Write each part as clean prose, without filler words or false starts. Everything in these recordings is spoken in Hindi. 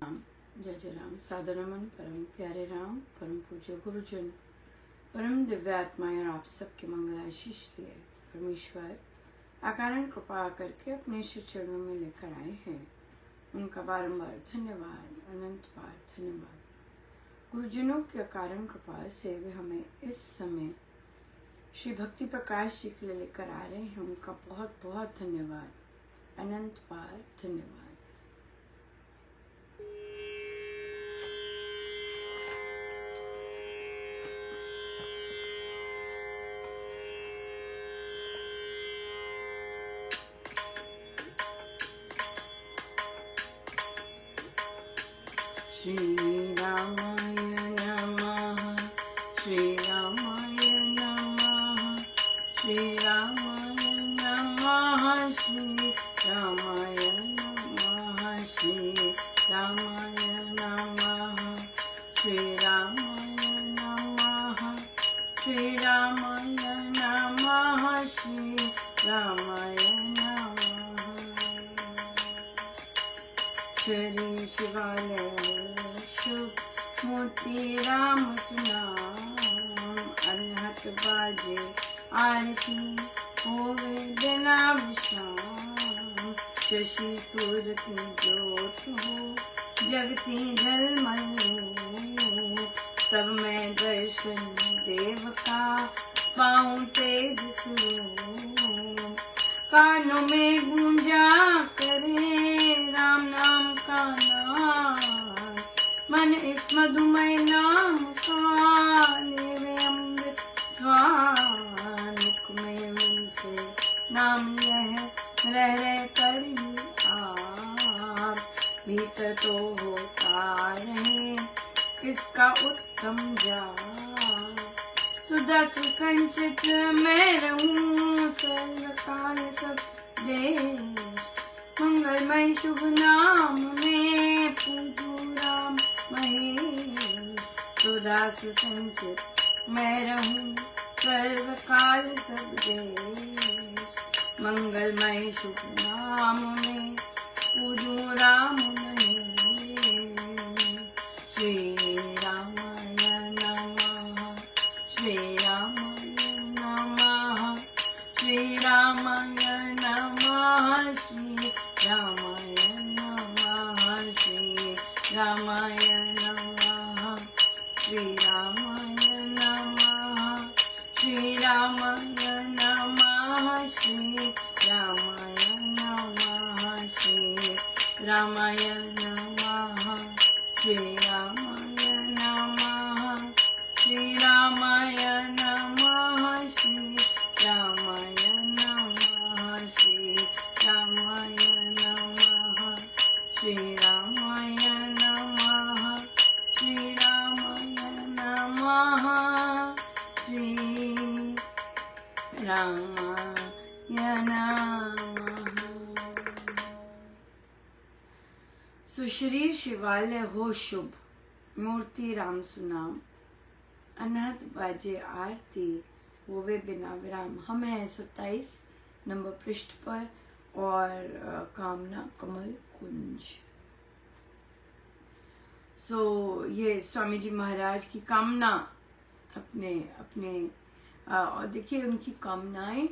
राम। जय जय राम। सादर नमन परम प्यारे राम, परम पूज्य गुरुजन, परम दिव्यात्माएं और आप सबके मंगल आशीष लिए परमेश्वर अकारण कृपा करके अपने श्री चरणों में लेकर आए हैं। उनका बारंबार धन्यवाद, अनंत बार धन्यवाद। गुरुजनों की अकारण कृपा से वे हमें इस समय श्री भक्ति प्रकाश जी के लिए लेकर आ रहे हैं। उनका बहुत बहुत धन्यवाद, अनंत बार धन्यवाद। श्री रामाय नमः, श्री रामाय नमः, श्री रामाय नमः, श्री रामाय नमः, श्री रामाय नमः, श्री रामाय नमः, श्री रामाय नमः, श्री रामाय नमः। श्री शिवालय शुभ मूर्ति राम सुनाम, अनहत बाजे आरती होवे बिना विश्राम। शशि सूर्य की ज्योत हो, जगती झलमल रूप। सब में दर्शन देव का, पाऊं तेज स्वरूप। कानों में गूंजा करे राम नाम का नाम, मन इस मधुमय नाम का लेवे अमृत स्वान। मुख में उनसे नाम यह रह रह कर आप, भीतर तो होता रहे इसका उत्तम जाप। सुधा सुसंचित मैं रहूं सर्वकाल सब देश, मंगलमय शुभ नाम में पूजू राम महेश। सुधा सुसंचित मैं रहूं सर्वकाल सब देश, मंगलमय शुभ नाम में पूजू राम महेश। श्री रामाय नमः, श्री रामाय नमः, श्री रामाय नमः, श्री रामाय नमः, श्री रामाय नमः, श्री रामाय नमः, श्री रामाय नमः, श्री रामाय नमः, श्री रामाय नमः, श्री रामाय नमः, श्री रामाय नमः, श्री रामाय नमः, श्री रामाय नमः, श्री रामाय नमः, श्री रामाय नमः, श्री रामाय नमः। सुशरीर शिवालय हो शुभ, मूर्ति राम सुनाम, अनहत बाजे आरती होवे बिना विराम। हम हैं 27 नंबर पृष्ठ पर और कामना कमल कुंज। ये स्वामी जी महाराज की कामना अपने अपने और देखिए उनकी कामनाएं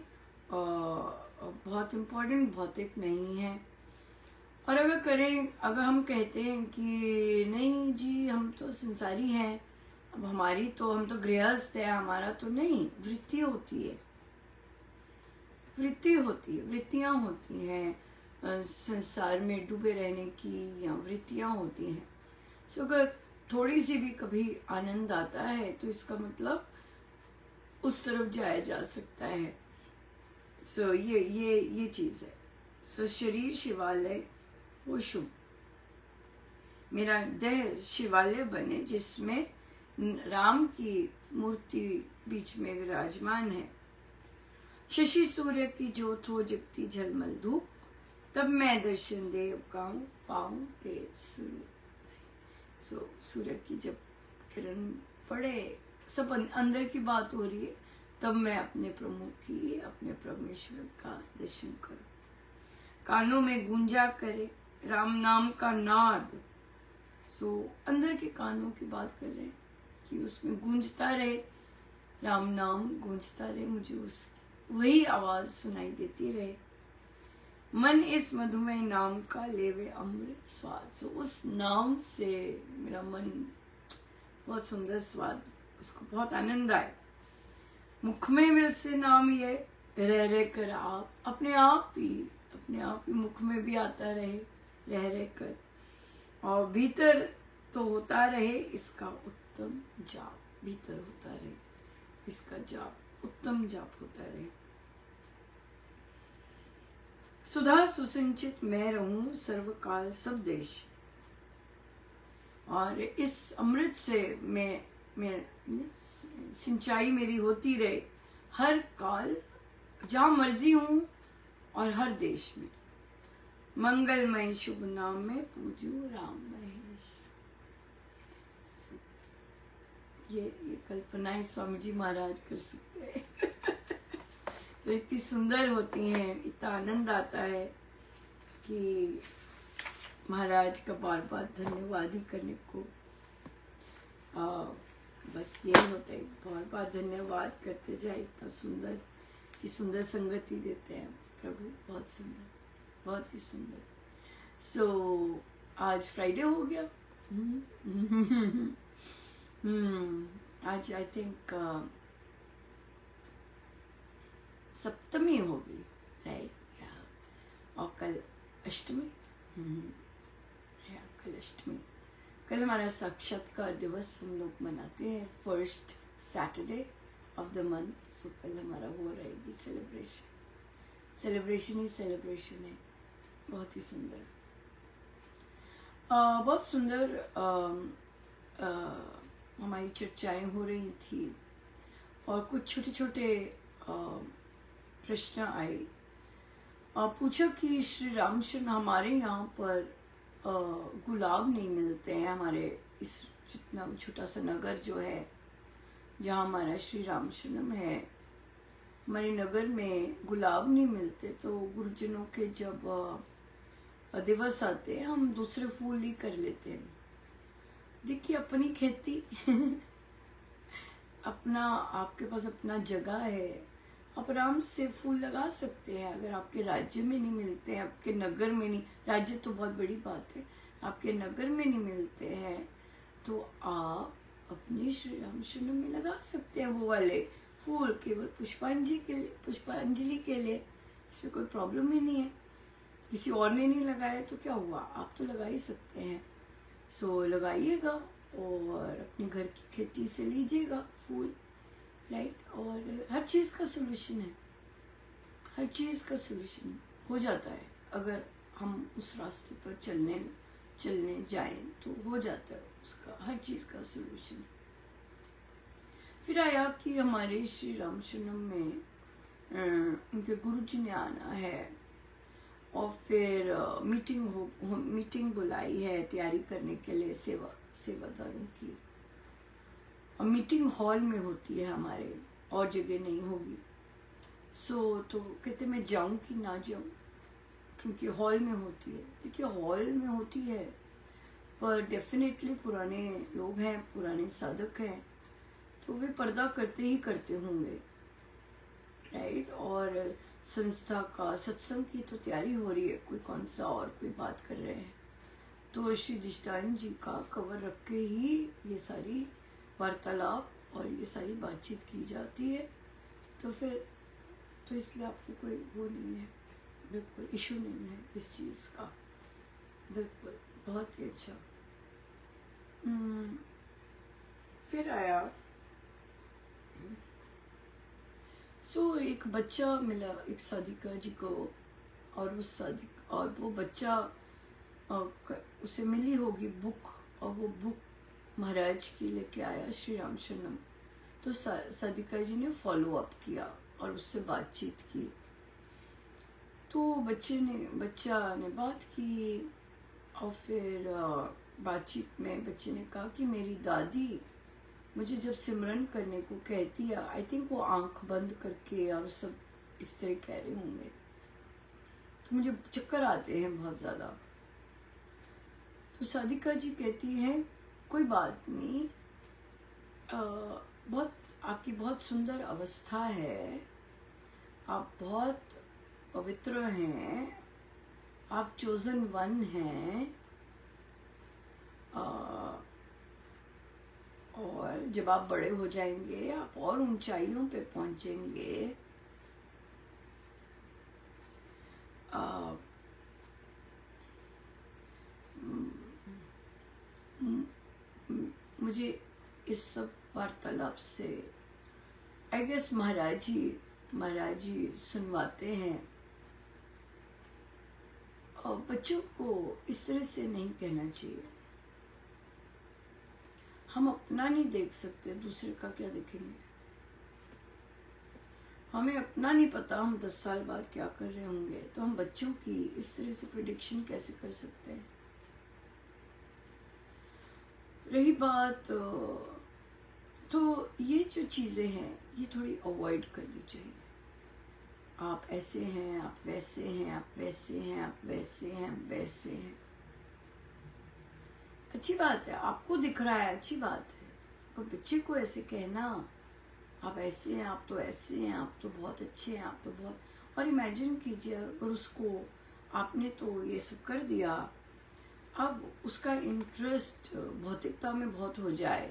बहुत इम्पोर्टेंट, भौतिक नहीं है। और अगर हम कहते हैं कि नहीं जी हम तो संसारी हैं, अब हम तो गृहस्थ है, हमारा तो नहीं, वृत्ति होती है, वृत्तियां होती हैं संसार में डूबे रहने की, या वृत्तियां होती हैं। अगर थोड़ी सी भी कभी आनंद आता है तो इसका मतलब उस तरफ जाया जा सकता है। ये चीज है। शरीर शिवालय वो शुभ, मेरा देह शिवालय बने जिसमें राम की मूर्ति बीच में विराजमान है। शशि सूर्य की ज्योत हो, जगती झलमल धूप। तब मैं दर्शन देव का पाऊं तेज स्वरूप। सूर्य की जब किरण पड़े, सब अंदर की बात हो रही है, तब मैं अपने प्रभु की, अपने परमेश्वर का दर्शन करूं। कानों में गूंजा करे राम नाम का नाद, सो अंदर के कानों की बात कर रहे हैं कि उसमें गूंजता रहे, राम नाम गूंजता रहे, मुझे उस वही आवाज सुनाई देती रहे। मन इस मधुमय नाम का लेवे अमृत स्वाद। सो उस नाम से मेरा मन बहुत सुंदर स्वाद, उसको बहुत आनंद आए। मुख में मिल से नाम ये रह कर आप, अपने आप ही मुख में भी आता रहे रह कर, और भीतर तो होता रहे इसका उत्तम जाप, भीतर होता रहे इसका जाप, उत्तम जाप होता रहे। सुधा सुसिंचित मैं रहूं सर्वकाल सब देश, और इस अमृत से मैं सिंचाई मेरी होती रहे हर काल, जहां मर्जी हूं और हर देश में। मंगलमय शुभ नाम में पूजू राम महेश। ये कल्पनाएं स्वामी जी महाराज कर सकते हैं। तो इतनी सुंदर होती हैं, इतना आनंद आता है कि महाराज का बार बार धन्यवाद ही करने को बस यही होता है, बार बार धन्यवाद करते जाए। इतना सुंदर, इतनी सुंदर संगति देते हैं प्रभु, बहुत सुंदर, बहुत ही सुंदर। सो आज फ्राइडे हो गया। आज आई थिंक सप्तमी होगी, राइट, या और कल अष्टमी है, कल अष्टमी। कल हमारा साक्षात्कार दिवस हम लोग मनाते हैं, first Saturday of the month. So कल हमारा हो रहेगी सेलिब्रेशन ही सेलिब्रेशन है, बहुत ही सुंदर, बहुत सुंदर। हमारी चर्चाएं हो रही थी और कुछ छोटे छोटे प्रश्न आए। पूछा कि श्री रामचंद्र, हमारे यहाँ पर गुलाब नहीं मिलते हैं, हमारे इस जितना छोटा सा नगर जो है जहाँ हमारा श्री रामचंद्र है, हमारे नगर में गुलाब नहीं मिलते। तो गुरुजनों के जब दिवस आते हैं हम दूसरे फूल ही कर लेते हैं। देखिए अपनी खेती अपना, आपके पास अपना जगह है, आप आराम से फूल लगा सकते हैं। अगर आपके राज्य में नहीं मिलते हैं, आपके नगर में नहीं, राज्य तो बहुत बड़ी बात है, आपके नगर में नहीं मिलते हैं, तो आप अपने श्री रामचंद्र में लगा सकते हैं वो वाले फूल, केवल पुष्पांजलि के लिए। इसमें कोई प्रॉब्लम ही नहीं है। किसी और ने नहीं लगाया तो क्या हुआ, आप तो लगा ही सकते हैं। सो लगाइएगा और अपने घर की खेती से लीजिएगा फूल, राइट। और हर चीज़ का सोल्यूशन है, हर चीज़ का सोल्यूशन हो जाता है। अगर हम उस रास्ते पर चलने जाएं तो हो जाता है उसका, हर चीज़ का सोल्यूशन। फिर आया कि हमारे श्री रामचंद्र में उनके गुरु जी ने आना है, और फिर मीटिंग बुलाई है तैयारी करने के लिए सेवादारों की, और मीटिंग हॉल में होती है हमारे, और जगह नहीं होगी। सो तो कहते मैं जाऊं कि ना जाऊं, क्योंकि हॉल में होती है। देखिए हॉल में होती है पर डेफिनेटली पुराने लोग हैं, पुराने साधक हैं, तो वे पर्दा करते ही करते होंगे, राइट। और संस्था का सत्संग की तो तैयारी हो रही है, कोई कौन सा और कोई बात कर रहे हैं, तो श्री दिष्टान जी का कवर रख के ही ये सारी वार्तालाप और ये सारी बातचीत की जाती है। तो फिर तो इसलिए आपको कोई वो नहीं है, बिल्कुल इशू नहीं है इस चीज़ का, बिल्कुल, बहुत ही अच्छा। फिर आया एक बच्चा मिला एक साधिका जी को, और वो बच्चा उसे मिली होगी बुक, और वो बुक महाराज की लेके आया श्री रामचंद्र। तो साधिका जी ने फॉलो अप किया और उससे बातचीत की। तो बच्चा ने बात की, और फिर बातचीत में बच्चे ने कहा कि मेरी दादी मुझे जब सिमरन करने को कहती है, आई थिंक वो आंख बंद करके और सब इस तरह कह रहे होंगे, तो मुझे चक्कर आते हैं बहुत ज़्यादा। तो साधिका जी कहती हैं कोई बात नहीं, बहुत आपकी बहुत सुंदर अवस्था है, आप बहुत पवित्र हैं, आप चोजन वन हैं, और जब आप बड़े हो जाएंगे आप और ऊंचाइयों पे पहुंचेंगे। मुझे इस सब वार्तालाप से आई गेस महाराज जी सुनवाते हैं, और बच्चों को इस तरह से नहीं कहना चाहिए। हम अपना नहीं देख सकते, दूसरे का क्या देखेंगे। हमें अपना नहीं पता हम 10 साल बाद क्या कर रहे होंगे, तो हम बच्चों की इस तरह से प्रिडिक्शन कैसे कर सकते हैं। रही बात तो ये जो चीज़ें हैं ये थोड़ी अवॉइड करनी चाहिए। आप ऐसे हैं, आप वैसे हैं, आप वैसे हैं, आप वैसे हैं, आप वैसे हैं। अच्छी बात है, आपको दिख रहा है, अच्छी बात है, पर बच्चे को ऐसे कहना आप ऐसे हैं, आप तो ऐसे हैं, आप तो बहुत अच्छे हैं, आप तो बहुत, और इमेजिन कीजिए और उसको आपने तो ये सब कर दिया, अब उसका इंटरेस्ट भौतिकता में बहुत हो जाए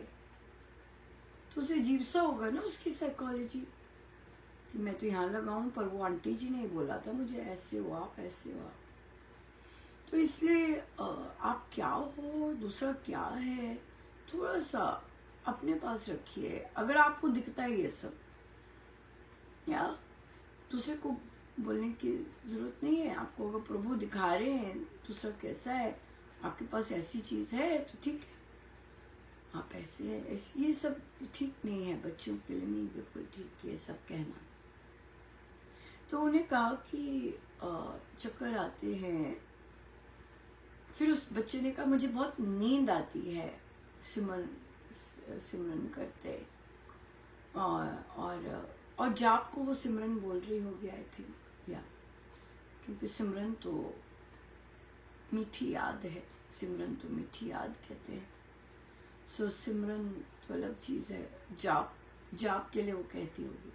तो उसे अजीब सा होगा ना उसकी साइकोलॉजी, कि मैं तो यहाँ लगाऊं पर वो आंटी जी ने बोला था मुझे ऐसे हो, आप ऐसे हो। तो इसलिए आप क्या हो, दूसरा क्या है, थोड़ा सा अपने पास रखिए। अगर आपको दिखता है ये सब, या दूसरे को बोलने की जरूरत नहीं है। आपको अगर प्रभु दिखा रहे हैं दूसरा कैसा है, आपके पास ऐसी चीज है तो ठीक है, आप ऐसे हैं, ऐसे, ये सब ठीक नहीं है, बच्चों के लिए नहीं बिल्कुल ठीक ये सब कहना। तो उन्हें कहा कि चक्कर आते हैं। फिर उस बच्चे ने कहा मुझे बहुत नींद आती है सिमरन करते, और जाप को वो सिमरन बोल रही होगी आई थिंक, या क्योंकि सिमरन तो मीठी याद है, सिमरन तो मीठी याद कहते हैं। सो सिमरन तो अलग चीज है, जाप के लिए वो कहती होगी।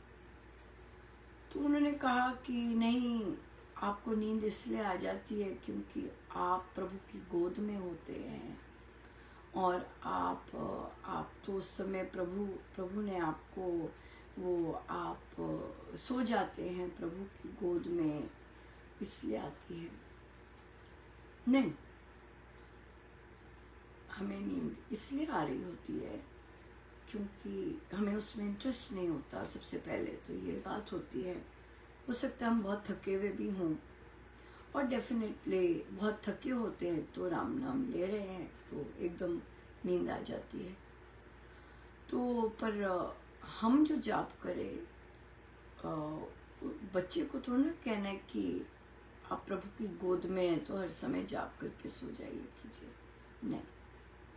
तो उन्होंने कहा कि नहीं, आपको नींद इसलिए आ जाती है क्योंकि आप प्रभु की गोद में होते हैं, और आप तो उस समय प्रभु ने आपको आप सो जाते हैं प्रभु की गोद में, इसलिए आती है। नहीं, हमें नींद इसलिए आ रही होती है क्योंकि हमें उसमें इंटरेस्ट नहीं होता। सबसे पहले तो ये बात होती है। हो सकता है हम बहुत थके हुए भी हों, और डेफिनेटली बहुत थके होते हैं तो राम नाम ले रहे हैं तो एकदम नींद आ जाती है। तो पर हम जो जाप करें, बच्चे को थोड़ा ना कहना है कि आप प्रभु की गोद में हैं तो हर समय जाप करके सो जाइए कीजिए, नहीं,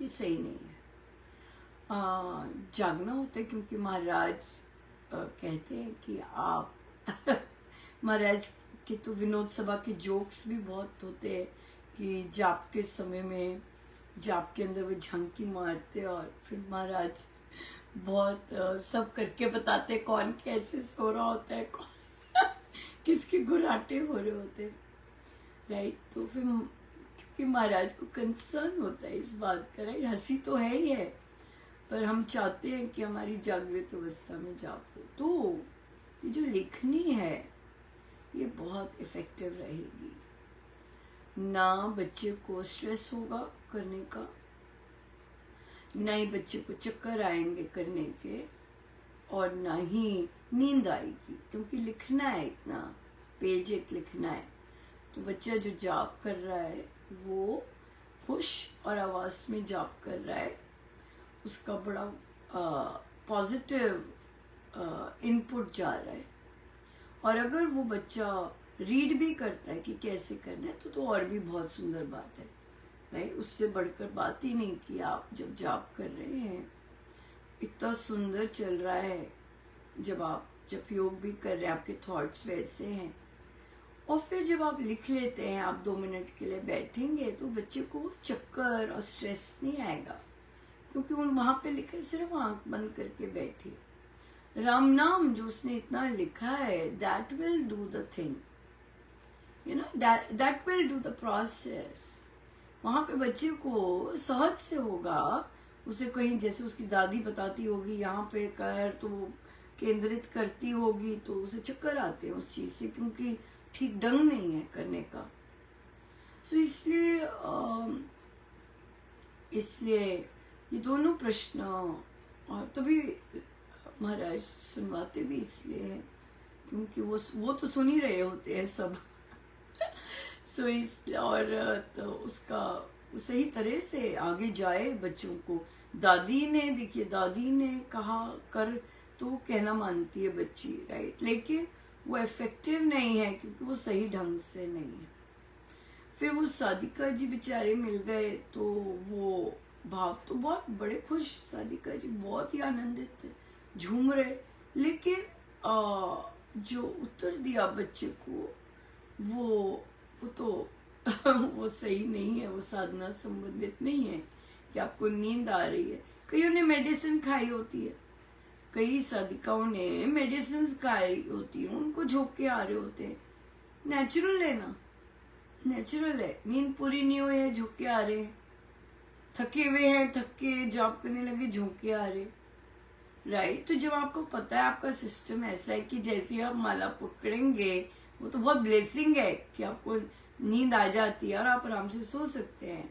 ये सही नहीं है। जागना होता है क्योंकि महाराज कहते हैं कि आप महाराज के तो विनोद सभा के जोक्स भी बहुत होते हैं कि जाप के समय में, जाप के अंदर वो झांकी मारते और फिर महाराज बहुत सब करके बताते कौन कैसे सो रहा होता है, कौन किसके घुराटे हो रहे होते हैं, राइट। तो फिर क्योंकि महाराज को कंसर्न होता है इस बात का, राइट। हंसी तो है ही है, पर हम चाहते हैं कि हमारी जागृत अवस्था में जाप हो। तो ये जो लेखनी है ये बहुत इफेक्टिव रहेगी। ना बच्चे को स्ट्रेस होगा करने का, ना ही बच्चे को चक्कर आएंगे करने के, और ना ही नींद आएगी, क्योंकि लिखना है, इतना पेज एक लिखना है। तो बच्चा जो जाप कर रहा है वो खुश और आवाज में जाप कर रहा है, उसका बड़ा पॉजिटिव इनपुट जा रहा है। और अगर वो बच्चा रीड भी करता है कि कैसे करना है तो और भी बहुत सुंदर बात है, राइट। उससे बढ़कर बात ही नहीं कि आप जब जाप कर रहे हैं इतना सुंदर चल रहा है, जब योग भी कर रहे हैं आपके थॉट्स वैसे हैं, और फिर जब आप लिख लेते हैं, आप 2 मिनट के लिए बैठेंगे तो बच्चे को चक्कर और स्ट्रेस नहीं आएगा, क्योंकि उन वहां पे लिखे सिर्फ आंख बंद करके बैठिए। राम नाम जो उसने इतना लिखा है, that will do the thing, you know, that will do the process. वहां पे बच्चे को सहज से होगा। उसे कहीं जैसे उसकी दादी बताती होगी यहाँ पे कर, तो वो केंद्रित करती होगी, तो उसे चक्कर आते हैं उस चीज से, क्योंकि ठीक ढंग नहीं है करने का। सो इसलिए ये दोनों प्रश्न, और तभी महाराज सुनवाते भी इसलिए है क्योंकि वो तो सुन ही रहे होते हैं सब। सो इसलिए, और तो उसका सही तरह से आगे जाए बच्चों को। दादी ने, देखिए दादी ने कहा कर तो वो कहना मानती है बच्ची, राइट, लेकिन वो इफेक्टिव नहीं है क्योंकि वो सही ढंग से नहीं है। फिर वो सादिका जी बेचारे मिल गए, तो वो भाव तो बहुत बड़े खुश, सादिका जी बहुत ही आनंदित थे, झूम रहे। लेकिन जो उत्तर दिया बच्चे को वो तो वो सही नहीं है, वो साधना संबंधित नहीं है कि आपको नींद आ रही है। कईयों ने मेडिसिन खाई होती है, कई साधिकाओं ने मेडिसिन खाई होती है, उनको झोंके आ रहे होते हैं। नेचुरल है ना, नेचुरल है। नींद पूरी नहीं हुई है, झोंके आ रहे हैं। थके हुए हैं, थके जॉब करने लगे, झोंके आ रहे, राइट। तो जब आपको पता है आपका सिस्टम ऐसा है कि जैसे आप माला पकड़ेंगे, वो तो बहुत ब्लेसिंग है कि आपको नींद आ जाती है और आप आराम से सो सकते हैं।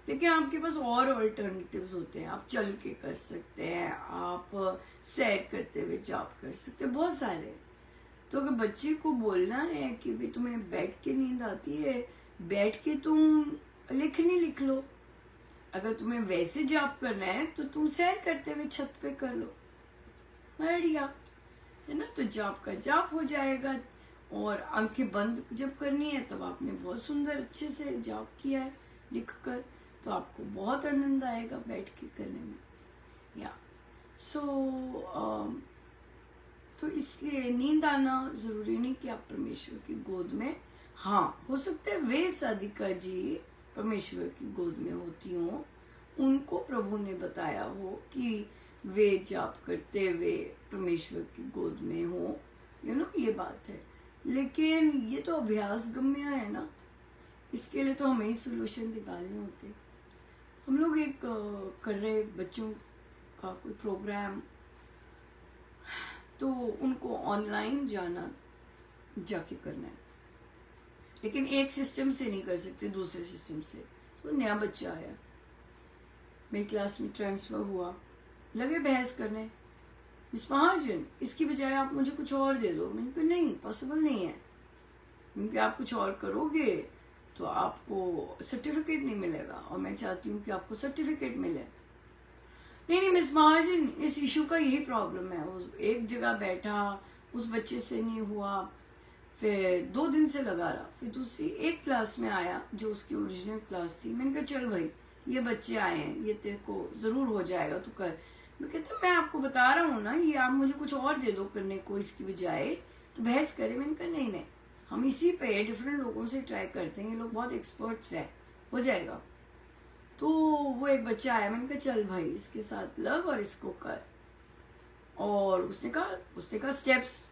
लेकिन आपके पास और ऑल्टरनेटिव्स होते हैं, आप चल के कर सकते हैं, आप सैर करते हुए जॉब कर सकते हैं, बहुत सारे। तो अगर बच्चे को बोलना है कि भाई तुम्हें बैठ के नींद आती है, बैठ के तुम लिखनी लिख लो। अगर तुम्हें वैसे जॉब करना है तो तुम सैर करते हुए छत पे कर लो, बढ़िया है ना। तो जॉब का जॉब हो जाएगा। और आंखें बंद जब करनी है तब आपने बहुत सुंदर अच्छे से जॉब किया है लिख कर, तो आपको बहुत आनंद आएगा बैठ के करने में, या तो इसलिए नींद आना जरूरी नहीं कि आप परमेश्वर की गोद में, हाँ हो सकता है वे साधिका जी परमेश्वर की गोद में होती हो, उनको प्रभु ने बताया हो कि वे जाप करते हुए परमेश्वर की गोद में हो, यू नो, ये बात है। लेकिन ये तो अभ्यास गम्य है ना, इसके लिए तो हमें ही सोल्यूशन निकालने होते। हम लोग एक कर रहे बच्चों का कोई प्रोग्राम, तो उनको ऑनलाइन जाके करना है, लेकिन एक सिस्टम से नहीं कर सकते, दूसरे सिस्टम से। तो नया बच्चा आया, मेरी क्लास में ट्रांसफर हुआ, लगे बहस करने, मिस महाजन इसकी बजाय आप मुझे कुछ और दे दो। मैंने कहा नहीं, पॉसिबल नहीं है, क्योंकि आप कुछ और करोगे तो आपको सर्टिफिकेट नहीं मिलेगा, और मैं चाहती हूँ कि आपको सर्टिफिकेट मिले। नहीं मिस महाजन, इस इशू का यही प्रॉब्लम है। उस एक जगह बैठा, उस बच्चे से नहीं हुआ, फिर 2 दिन से लगा रहा, फिर दूसरी एक क्लास में आया जो उसकी ओरिजिनल क्लास थी। मैंने कहा चल भाई ये बच्चे आए हैं, ये तेरे को जरूर हो जाएगा, तू कर। मैं कहता मैं आपको बता रहा हूँ ना, ये आप मुझे कुछ और दे दो करने को इसकी बजाय, तो बहस करे। मैंने कहा नहीं, हम इसी पे डिफरेंट लोगों से ट्राई करते हैं, ये लोग बहुत एक्सपर्ट्स हैं, हो जाएगा। तो वो एक बच्चा आया, मैंने कहा चल भाई इसके साथ लग और इसको कर। और उसने कहा स्टेप्स।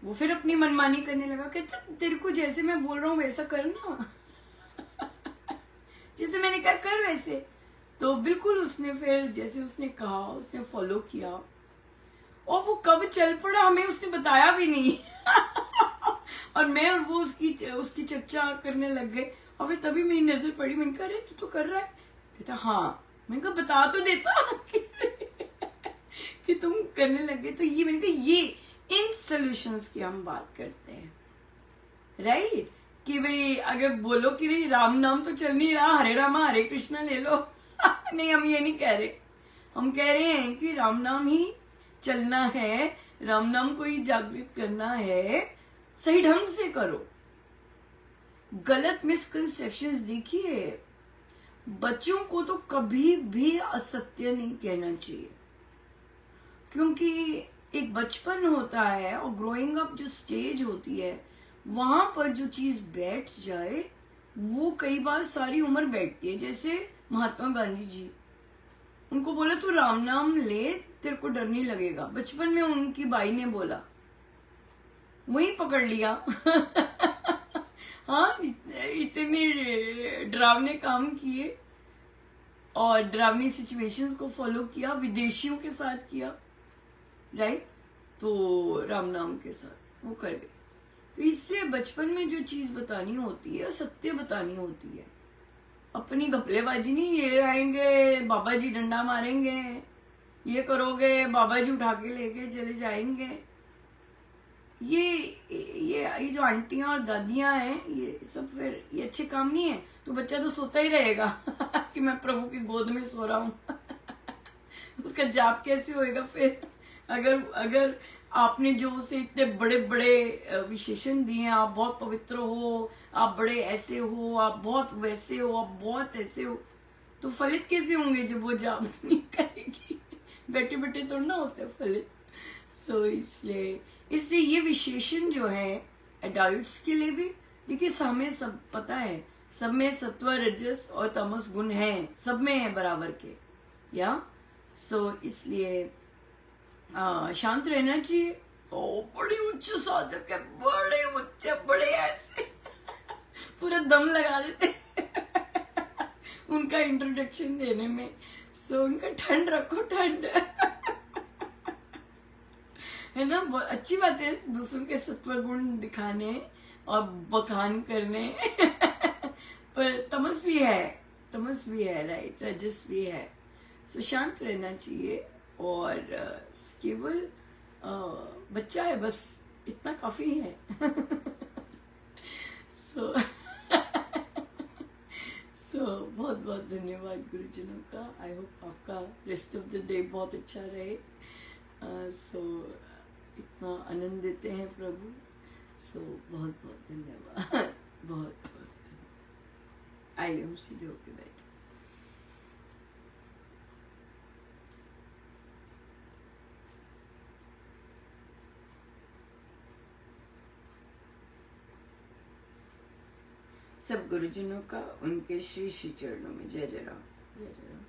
वो फिर अपनी मनमानी करने लगा, कहता तेरे को जैसे मैं बोल रहा हूँ वैसा करना। जैसे मैंने कहा कर वैसे। तो बिल्कुल उसने फिर जैसे उसने कहा उसने फॉलो किया, और वो कब चल पड़ा हमें उसने बताया भी नहीं। और मैं और वो उसकी चर्चा करने लग गए, और फिर तभी मेरी नजर पड़ी। मैंने कहा अरे तू तो कर रहा है। कहता हाँ। मैंने कहा बता तो देता कि तुम करने लगे। तो ये मैंने कहा ये इन सॉल्यूशंस की हम बात करते हैं, राइट, कि भाई अगर बोलो कि भाई राम नाम तो चल नहीं रहा, हरे रामा हरे कृष्णा ले लो। नहीं, हम ये नहीं कह रहे, हम कह रहे हैं कि राम नाम ही चलना है, राम नाम को ही जागृत करना है, सही ढंग से करो। गलत मिसकंसेप्शंस देखिए, बच्चों को तो कभी भी असत्य नहीं कहना चाहिए, क्योंकि एक बचपन होता है और ग्रोइंग अप जो स्टेज होती है वहां पर जो चीज बैठ जाए वो कई बार सारी उम्र बैठती है। जैसे महात्मा गांधी जी, उनको बोला तू राम नाम ले, तेरे को डर नहीं लगेगा। बचपन में उनकी बाई ने बोला, वही पकड़ लिया। हाँ, इतने डरावने काम किए और डरावनी सिचुएशंस को फॉलो किया, विदेशियों के साथ किया, राइट। तो राम नाम के साथ वो कर गए। तो इसलिए बचपन में जो चीज बतानी होती है सत्य बतानी होती है, अपनी घपलेबाजी नहीं। ये आएंगे बाबा जी डंडा मारेंगे, ये करोगे बाबा जी उठा के लेके चले जाएंगे। ये जो आंटियां और दादियां हैं, ये सब फिर ये अच्छे काम नहीं है। तो बच्चा तो सोता ही रहेगा कि मैं प्रभु की गोद में सो रहा हूं। उसका जाप कैसे होएगा फिर? अगर आपने जो उसे इतने बड़े बड़े विशेषण दिए, आप बहुत पवित्र हो, आप बड़े ऐसे हो, आप बहुत वैसे हो, आप बहुत ऐसे हो, तो फलित कैसे होंगे जब वो जाप नहीं करेगी? बैठे बैठे थोड़ा ना होते फलित। सो इसलिए ये विशेषण जो है एडल्ट्स के लिए भी, देखिए हमें सब पता है, सब में सत्व रजस और तमस गुण है, सब में है बराबर के, या सो इसलिए शांत रहना चाहिए। ओ बड़ी उच्च साधक है, बड़े उच्च, बड़े ऐसे पूरा दम लगा देते उनका इंट्रोडक्शन देने में। सो उनका ठंड रखो, ठंड है ना। बहुत अच्छी बात है दूसरों के सत्व गुण दिखाने और बखान करने पर तमस भी है, राइट, रजस भी है। सो शांत रहना चाहिए और केवल बच्चा है, बस इतना काफी है। सो बहुत बहुत धन्यवाद गुरुजनों का। आई होप आपका रेस्ट ऑफ द डे बहुत अच्छा रहे। इतना आनंद देते हैं प्रभु। बहुत बहुत धन्यवाद। बहुत बहुत आइए हम सीधे होके बैठे। सब गुरुजनों का उनके श्री श्री चरणों में जय जय राम, जय जय राम।